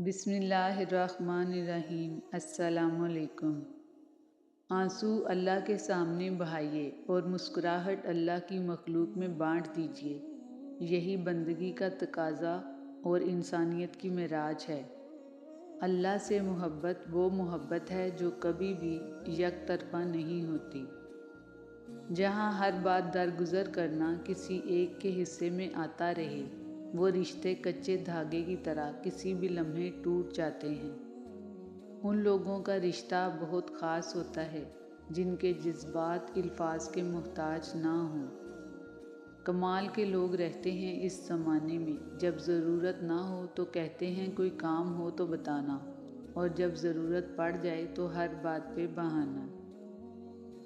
بسم اللہ الرحمن الرحیم۔ السلام علیکم۔ آنسو اللہ کے سامنے بہائیے اور مسکراہٹ اللہ کی مخلوق میں بانٹ دیجیے۔ یہی بندگی کا تقاضا اور انسانیت کی معراج ہے۔ اللہ سے محبت وہ محبت ہے جو کبھی بھی یک طرفہ نہیں ہوتی، جہاں ہر بات درگزر کرنا کسی ایک کے حصے میں آتا رہے۔ وہ رشتے کچے دھاگے کی طرح کسی بھی لمحے ٹوٹ جاتے ہیں۔ ان لوگوں کا رشتہ بہت خاص ہوتا ہے جن کے جذبات الفاظ کے محتاج نہ ہوں۔ کمال کے لوگ رہتے ہیں اس زمانے میں، جب ضرورت نہ ہو تو کہتے ہیں کوئی کام ہو تو بتانا، اور جب ضرورت پڑ جائے تو ہر بات پہ بہانا۔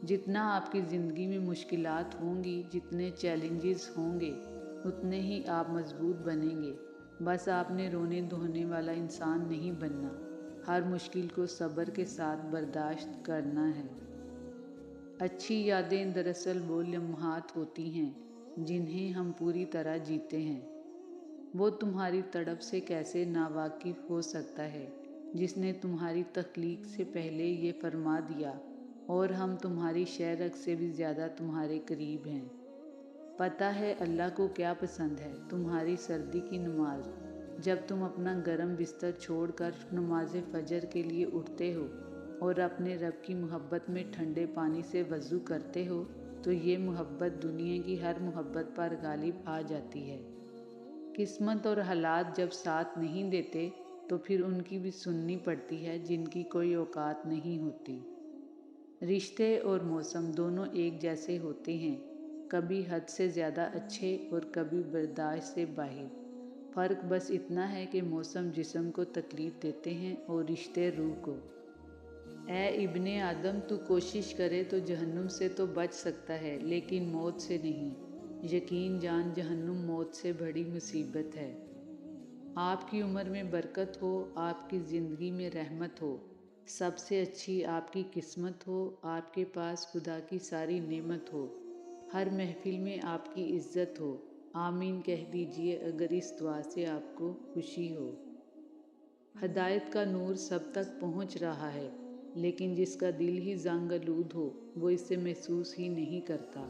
جتنا آپ کی زندگی میں مشکلات ہوں گی، جتنے چیلنجز ہوں گے، اتنے ہی آپ مضبوط بنیں گے۔ بس آپ نے رونے دھونے والا انسان نہیں بننا، ہر مشکل کو صبر کے ساتھ برداشت کرنا ہے۔ اچھی یادیں دراصل وہ لمحات ہوتی ہیں جنہیں ہم پوری طرح جیتے ہیں۔ وہ تمہاری تڑپ سے کیسے ناواقف ہو سکتا ہے جس نے تمہاری تخلیق سے پہلے یہ فرما دیا، اور ہم تمہاری شہرگ سے بھی زیادہ تمہارے قریب ہیں۔ پتہ ہے اللہ کو کیا پسند ہے؟ تمہاری سردی کی نماز۔ جب تم اپنا گرم بستر چھوڑ کر نماز فجر کے لیے اٹھتے ہو اور اپنے رب کی محبت میں ٹھنڈے پانی سے وضو کرتے ہو تو یہ محبت دنیا کی ہر محبت پر غالب آ جاتی ہے۔ قسمت اور حالات جب ساتھ نہیں دیتے تو پھر ان کی بھی سننی پڑتی ہے جن کی کوئی اوقات نہیں ہوتی۔ رشتے اور موسم دونوں ایک جیسے ہوتے ہیں، کبھی حد سے زیادہ اچھے اور کبھی برداشت سے باہر۔ فرق بس اتنا ہے کہ موسم جسم کو تکلیف دیتے ہیں اور رشتے روح کو۔ اے ابن آدم، تو کوشش کرے تو جہنم سے تو بچ سکتا ہے لیکن موت سے نہیں۔ یقین جان جہنم موت سے بڑی مصیبت ہے۔ آپ کی عمر میں برکت ہو، آپ کی زندگی میں رحمت ہو، سب سے اچھی آپ کی قسمت ہو، آپ کے پاس خدا کی ساری نعمت ہو، ہر محفل میں آپ کی عزت ہو۔ آمین کہہ دیجئے اگر اس دعا سے آپ کو خوشی ہو۔ ہدایت کا نور سب تک پہنچ رہا ہے، لیکن جس کا دل ہی زنگ آلود ہو وہ اسے محسوس ہی نہیں کرتا۔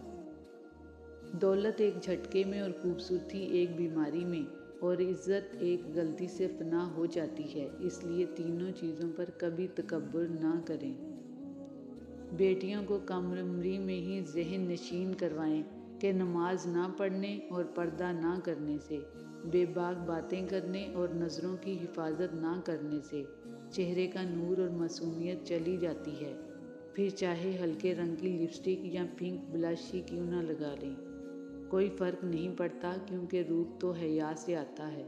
دولت ایک جھٹکے میں اور خوبصورتی ایک بیماری میں اور عزت ایک غلطی سے فنا ہو جاتی ہے، اس لیے تینوں چیزوں پر کبھی تکبر نہ کریں۔ بیٹیوں کو کم عمری میں ہی ذہن نشین کروائیں کہ نماز نہ پڑھنے اور پردہ نہ کرنے سے، بے باک باتیں کرنے اور نظروں کی حفاظت نہ کرنے سے چہرے کا نور اور معصومیت چلی جاتی ہے، پھر چاہے ہلکے رنگ کی لپسٹک یا پنک بلش ہی کیوں نہ لگا لیں، کوئی فرق نہیں پڑتا کیونکہ روح تو حیا سے آتا ہے۔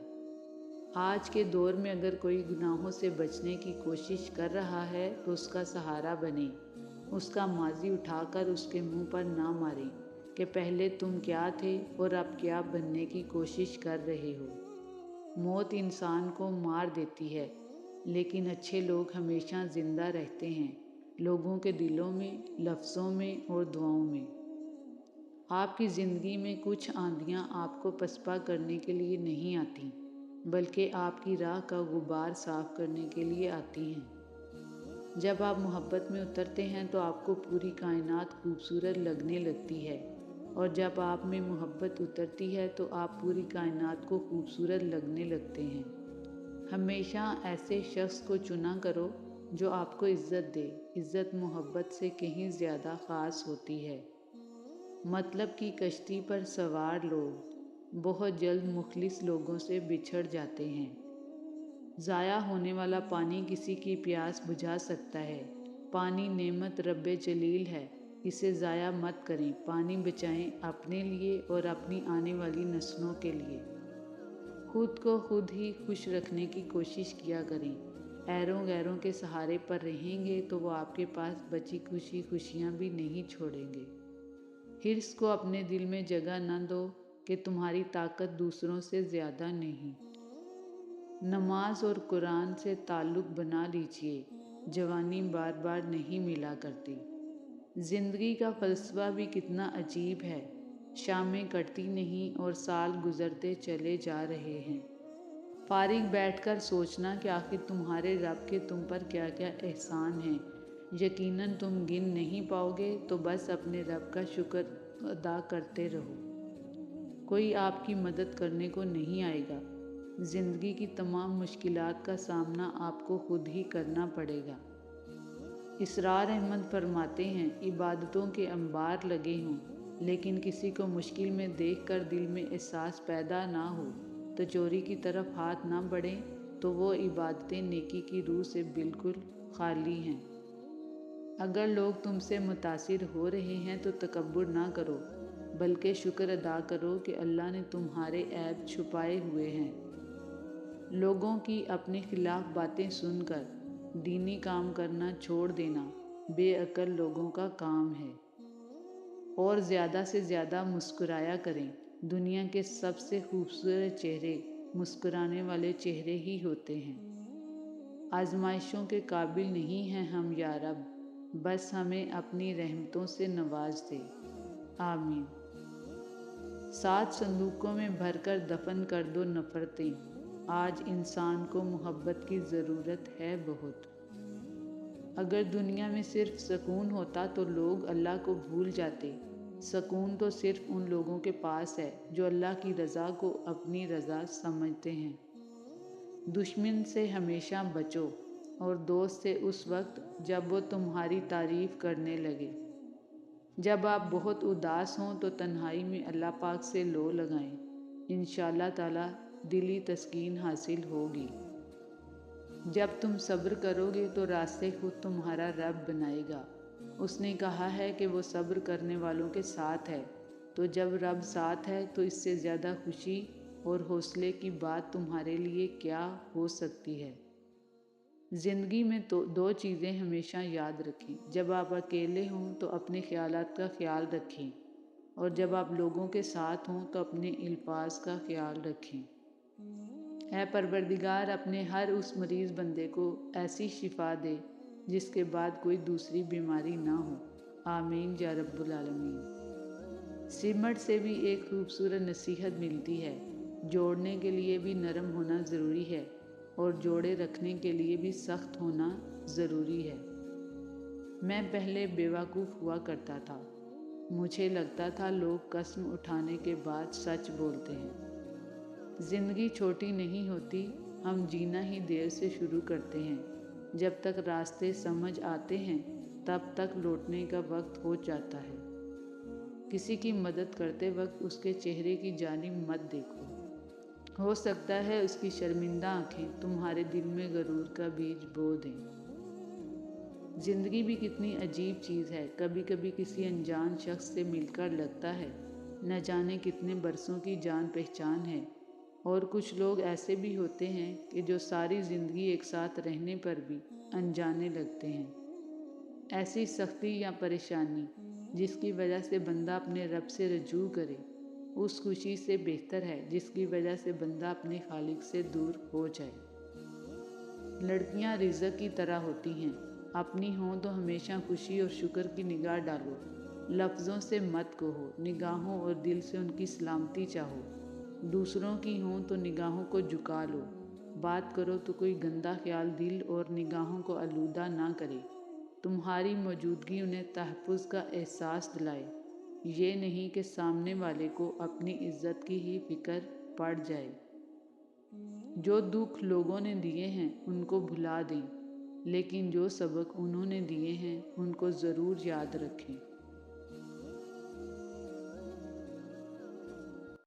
آج کے دور میں اگر کوئی گناہوں سے بچنے کی کوشش کر رہا ہے تو اس کا سہارا بنیں، اس کا ماضی اٹھا کر اس کے منہ پر نہ ماریں کہ پہلے تم کیا تھے اور اب کیا بننے کی کوشش کر رہے ہو۔ موت انسان کو مار دیتی ہے لیکن اچھے لوگ ہمیشہ زندہ رہتے ہیں، لوگوں کے دلوں میں، لفظوں میں اور دعاؤں میں۔ آپ کی زندگی میں کچھ آندھیاں آپ کو پسپا کرنے کے لیے نہیں آتی، بلکہ آپ کی راہ کا غبار صاف کرنے کے لیے آتی ہیں۔ جب آپ محبت میں اترتے ہیں تو آپ کو پوری کائنات خوبصورت لگنے لگتی ہے، اور جب آپ میں محبت اترتی ہے تو آپ پوری کائنات کو خوبصورت لگنے لگتے ہیں۔ ہمیشہ ایسے شخص کو چنا کرو جو آپ کو عزت دے۔ عزت محبت سے کہیں زیادہ خاص ہوتی ہے۔ مطلب کی کشتی پر سوار لوگ بہت جلد مخلص لوگوں سے بچھڑ جاتے ہیں۔ ضائع ہونے والا پانی کسی کی پیاس بجھا سکتا ہے۔ پانی نعمت رب جلیل ہے، اسے ضائع مت کریں۔ پانی بچائیں اپنے لیے اور اپنی آنے والی نسلوں کے لیے۔ خود کو خود ہی خوش رکھنے کی کوشش کیا کریں۔ ایروں غیروں کے سہارے پر رہیں گے تو وہ آپ کے پاس بچی خوشیاں بھی نہیں چھوڑیں گے۔ حرص کو اپنے دل میں جگہ نہ دو کہ تمہاری طاقت دوسروں سے زیادہ نہیں۔ نماز اور قرآن سے تعلق بنا لیجئے، جوانی بار بار نہیں ملا کرتی۔ زندگی کا فلسفہ بھی کتنا عجیب ہے، شامیں کٹتی نہیں اور سال گزرتے چلے جا رہے ہیں۔ فارغ بیٹھ کر سوچنا کہ آخر تمہارے رب کے تم پر کیا کیا احسان ہیں، یقیناً تم گن نہیں پاؤ گے، تو بس اپنے رب کا شکر ادا کرتے رہو۔ کوئی آپ کی مدد کرنے کو نہیں آئے گا، زندگی کی تمام مشکلات کا سامنا آپ کو خود ہی کرنا پڑے گا۔ اسرار احمد فرماتے ہیں، عبادتوں کے انبار لگے ہوں لیکن کسی کو مشکل میں دیکھ کر دل میں احساس پیدا نہ ہو تو چوری کی طرف ہاتھ نہ بڑھیں، تو وہ عبادتیں نیکی کی روح سے بالکل خالی ہیں۔ اگر لوگ تم سے متاثر ہو رہے ہیں تو تکبر نہ کرو، بلکہ شکر ادا کرو کہ اللہ نے تمہارے عیب چھپائے ہوئے ہیں۔ لوگوں کی اپنے خلاف باتیں سن کر دینی کام کرنا چھوڑ دینا بے عقل لوگوں کا کام ہے، اور زیادہ سے زیادہ مسکرایا کریں۔ دنیا کے سب سے خوبصورت چہرے مسکرانے والے چہرے ہی ہوتے ہیں۔ آزمائشوں کے قابل نہیں ہیں ہم یا رب، بس ہمیں اپنی رحمتوں سے نواز دے، آمین۔ 7 صندوقوں میں بھر کر دفن کر دو نفرتیں، آج انسان کو محبت کی ضرورت ہے بہت۔ اگر دنیا میں صرف سکون ہوتا تو لوگ اللہ کو بھول جاتے۔ سکون تو صرف ان لوگوں کے پاس ہے جو اللہ کی رضا کو اپنی رضا سمجھتے ہیں۔ دشمن سے ہمیشہ بچو اور دوست سے اس وقت جب وہ تمہاری تعریف کرنے لگے۔ جب آپ بہت اداس ہوں تو تنہائی میں اللہ پاک سے لو لگائیں، انشاءاللہ تعالی دلی تسکین حاصل ہوگی۔ جب تم صبر کرو گے تو راستے خود تمہارا رب بنائے گا۔ اس نے کہا ہے کہ وہ صبر کرنے والوں کے ساتھ ہے، تو جب رب ساتھ ہے تو اس سے زیادہ خوشی اور حوصلے کی بات تمہارے لیے کیا ہو سکتی ہے۔ زندگی میں تو 2 چیزیں ہمیشہ یاد رکھیں، جب آپ اکیلے ہوں تو اپنے خیالات کا خیال رکھیں، اور جب آپ لوگوں کے ساتھ ہوں تو اپنے الفاظ کا خیال رکھیں۔ اے پروردگار، اپنے ہر اس مریض بندے کو ایسی شفا دے جس کے بعد کوئی دوسری بیماری نہ ہو، آمین یا رب العالمین۔ سمٹ سے بھی ایک خوبصورت نصیحت ملتی ہے، جوڑنے کے لیے بھی نرم ہونا ضروری ہے اور جوڑے رکھنے کے لیے بھی سخت ہونا ضروری ہے۔ میں پہلے بیوقوف ہوا کرتا تھا، مجھے لگتا تھا لوگ قسم اٹھانے کے بعد سچ بولتے ہیں۔ زندگی چھوٹی نہیں ہوتی، ہم جینا ہی دیر سے شروع کرتے ہیں۔ جب تک راستے سمجھ آتے ہیں تب تک لوٹنے کا وقت ہو جاتا ہے۔ کسی کی مدد کرتے وقت اس کے چہرے کی جانب مت دیکھو، ہو سکتا ہے اس کی شرمندہ آنکھیں تمہارے دل میں غرور کا بیج بو دیں۔ زندگی بھی کتنی عجیب چیز ہے، کبھی کبھی کسی انجان شخص سے مل کر لگتا ہے نہ جانے کتنے برسوں کی جان پہچان ہے، اور کچھ لوگ ایسے بھی ہوتے ہیں کہ جو ساری زندگی ایک ساتھ رہنے پر بھی انجانے لگتے ہیں۔ ایسی سختی یا پریشانی جس کی وجہ سے بندہ اپنے رب سے رجوع کرے، اس خوشی سے بہتر ہے جس کی وجہ سے بندہ اپنے خالق سے دور ہو جائے۔ لڑکیاں رزق کی طرح ہوتی ہیں، اپنی ہوں تو ہمیشہ خوشی اور شکر کی نگاہ ڈالو، لفظوں سے مت کہو، نگاہوں اور دل سے ان کی سلامتی چاہو۔ دوسروں کی ہوں تو نگاہوں کو جھکا لو، بات کرو تو کوئی گندا خیال دل اور نگاہوں کو آلودہ نہ کرے، تمہاری موجودگی انہیں تحفظ کا احساس دلائے، یہ نہیں کہ سامنے والے کو اپنی عزت کی ہی فکر پڑ جائے۔ جو دکھ لوگوں نے دیے ہیں ان کو بھلا دیں، لیکن جو سبق انہوں نے دیے ہیں ان کو ضرور یاد رکھیں۔